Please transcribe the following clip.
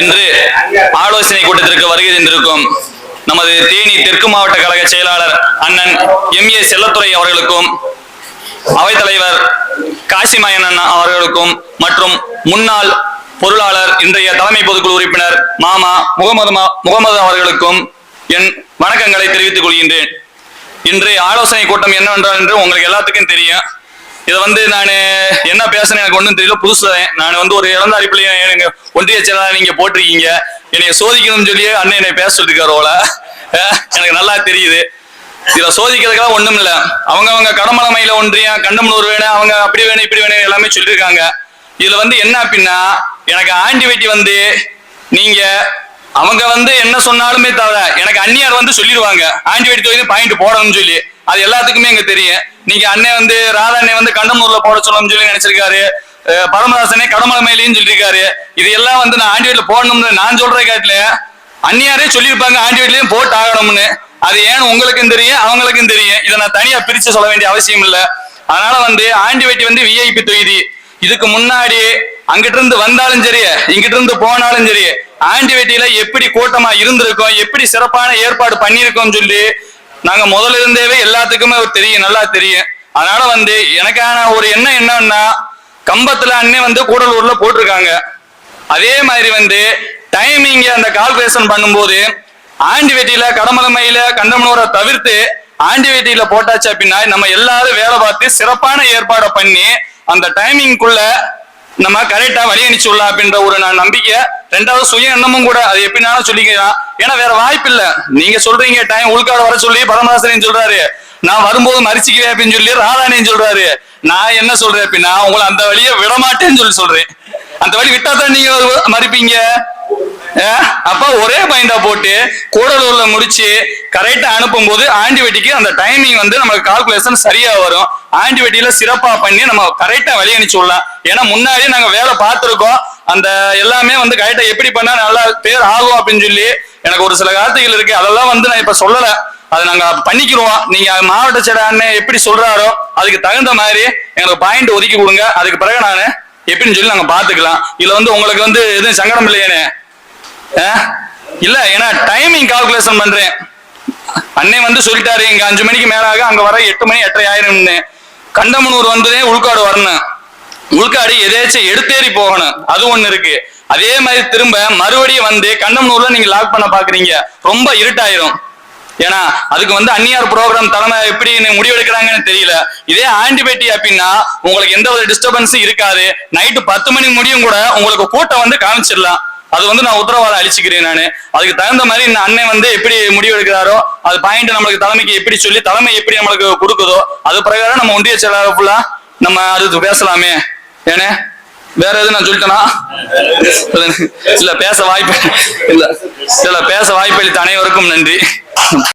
இன்று ஆலோசனை கூட்டத்திற்கு வருகை தந்திருக்கும் நமது தேனி தெற்கு மாவட்ட கழக செயலாளர் அண்ணன் MA செல்லத்துறை அவர்களுக்கும், அவைத்தலைவர் காசிமயன் அவர்களுக்கும் மற்றும் முன்னாள் பொருளாளர் இன்றைய தலைமை பொதுக்குழு உறுப்பினர் மாமா முகமது அவர்களுக்கும் என் வணக்கங்களை தெரிவித்துக் கொள்கின்றேன். இன்றைய ஆலோசனை கூட்டம் என்னவென்றால் என்று உங்களுக்கு எல்லாத்துக்கும் தெரியும். இதை நான் என்ன பேசுறேன் எனக்கு ஒன்றும் தெரியல, புதுசுதான். நான் ஒரு இறந்த அடிப்படையில் எனக்கு ஒன்றிய செயலாளர் நீங்க போட்டிருக்கீங்க, என்னைய சோதிக்கணும்னு சொல்லி அண்ணன் என்னை பேச சொல்லிருக்காரு போல. எனக்கு நல்லா தெரியுது. இதுல சோதிக்கிறதுக்கெல்லாம் ஒண்ணும் இல்ல. அவங்க கடமலைமையில ஒன்றியம் கண்டமனூர் வேணும், அவங்க அப்படி வேணும் இப்படி வேணும் எல்லாமே சொல்லியிருக்காங்க. இதுல என்ன அப்படின்னா, எனக்கு ஆண்டி வெட்டி நீங்க அவங்க என்ன சொன்னாலுமே தவிர எனக்கு அந்நியார் சொல்லிடுவாங்க ஆண்டி வெட்டி தொகுதி பாயிண்ட் போடணும்னு சொல்லி. அது எல்லாத்துக்குமே எங்க தெரியும். நீங்க அண்ணன் ராதா அண்ணன் கண்டமனூர்ல போட சொல்லணும்னு சொல்லி நினைச்சிருக்காரு. பரமதாசனே கடமலைமையிலையும் சொல்லியிருக்காரு. இது எல்லாம் நான் ஆண்டி வீட்டுல போடணும்னு நான் சொல்ற காட்டுல அந்நியாரே சொல்லியிருப்பாங்க ஆண்டி வீட்லயும் போட்டு ஆகணும்னு. அது ஏன்னு உங்களுக்கும் தெரியும் அவங்களுக்கும் தெரியும். இதை நான் தனியா பிரிச்சு சொல்ல வேண்டிய அவசியம் இல்லை. அதனால ஆண்டி வெட்டி விஐபி தொகுதி. இதுக்கு முன்னாடி அங்கிட்ட இருந்து வந்தாலும் சரி இங்கிட்ட இருந்து போனாலும் சரி ஆண்டி வெட்டியில எப்படி கூட்டமா இருந்திருக்கோம், எப்படி சிறப்பான ஏற்பாடு பண்ணிருக்கோம் சொல்லி நாங்க முதல்ல இருந்தேவே எல்லாத்துக்குமே தெரியும், நல்லா தெரியும். அதனால எனக்கான ஒரு எண்ணம் என்னன்னா, கம்பத்துல அண்ணன் கூடலூர்ல போட்டிருக்காங்க. அதே மாதிரி டைமிங் அந்த கால்குலேஷன் பண்ணும்போது ஆண்டி வெட்டியில கடமலைமையில கண்டமனூரை தவிர்த்து ஆண்டி வெட்டியில போட்டாச்சு அப்படின்னா நம்ம எல்லாரும் வேலை பார்த்து சிறப்பான ஏற்பாடை பண்ணி அந்த டைமிங்குள்ள நம்ம கரெக்டா வழி அனுப்பிச்சுடலாம் அப்படின்ற ஒரு நம்பிக்கை. ரெண்டாவது சுய எண்ணமும் கூட. அது எப்படினாலும் சொல்லிக்கலாம். ஏன்னா வேற வாய்ப்பு இல்ல. நீங்க சொல்றீங்க டைம் உள்காடு வர சொல்லி பரமதாசன் சொல்றாரு, நான் வரும்போது மறிச்சுக்குவேன் அப்படின்னு சொல்லி ராதானேன்னு சொல்றாரு. நான் என்ன சொல்றேன் அப்படின்னா, உங்களை அந்த வழியை விடமாட்டேன்னு சொல்லி சொல்றேன். அந்த வழி விட்டா தான் நீங்க மறிப்பீங்க. அப்ப ஒரே பாயிண்டா போட்டு கூடலூர்ல முடிச்சு கரெக்டா அனுப்பும் போது ஆண்டி வெட்டிக்கு அந்த டைமிங் நமக்கு கால்குலேஷன் சரியா வரும். ஆண்டி வெட்டியில சிறப்பா பண்ணி நம்ம கரெக்டா வழி அனுப்பிச்சு விடலாம். ஏன்னா முன்னாடி நாங்க வேலை பார்த்திருக்கோம். அந்த எல்லாமே கரெக்டா எப்படி பண்ணா நல்லா பேர் ஆகும் அப்படின்னு சொல்லி எனக்கு ஒரு சில வார்த்தைகள் இருக்கு. அதெல்லாம் நான் இப்ப சொல்லல, அதை நாங்க பண்ணிக்கிறோம். நீங்க மாவட்ட செயலர் அண்ணன் எப்படி சொல்றாரோ அதுக்கு தகுந்த மாதிரி எங்களுக்கு பாயிண்ட் ஒதுக்கி கொடுங்க. அதுக்கு பிறகு நான் எப்படின்னு சொல்லி நாங்க பாத்துக்கலாம். இதுல உங்களுக்கு எதுவும் சங்கடம் இல்லையேன்னு இல்ல. ஏன்னா டைமிங் கால்குலேஷன் பண்றேன். அண்ணன் சொல்லிட்டாரு இங்க 5 மணிக்கு மேலாக அங்க வர 8 மணி 8:30 ஆயிரம்னு. கண்டமனூர் உள்காடு வரணும். உள்காடு எதாச்சும் எடுத்தேறி போகணும். அது ஒண்ணு இருக்கு. அதே மாதிரி திரும்ப மறுபடியும் கண்டமனூர்ல நீங்க லாக் பண்ண பாக்குறீங்க, ரொம்ப இருட்டாயிரும். ஏன்னா அதுக்கு அந்நியார் ப்ரோக்ராம் தலைமை எப்படி முடிவெடுக்கிறாங்கன்னு தெரியல. இதே ஆண்டிபேட்டி அப்படின்னா உங்களுக்கு எந்த ஒரு டிஸ்டர்பன்ஸும் இருக்காது. நைட்டு 10 மணி முடியும் கூட உங்களுக்கு கூட்டம் காமிச்சிடலாம். அது நான் உத்தரவாதம் அளிச்சுக்கிறேன். நானு அதுக்கு தகுந்த மாதிரி இந்த அண்ணன் எப்படி முடிவு எடுக்கிறாரோ அது பாயிண்ட் நம்மளுக்கு தலைமைக்கு எப்படி சொல்லி தலைமை எப்படி நம்மளுக்கு கொடுக்குதோ அது பிரகாரம் நம்ம ஒன்றிய செயலாளர் ஃபுல்லா நம்ம அது பேசலாமே. ஏன்னா வேற எதுவும் நான் சொல்லிட்டேனா? இல்ல பேச வாய்ப்பு இல்ல பேச வாய்ப்பு அளித்த அனைவருக்கும் நன்றி.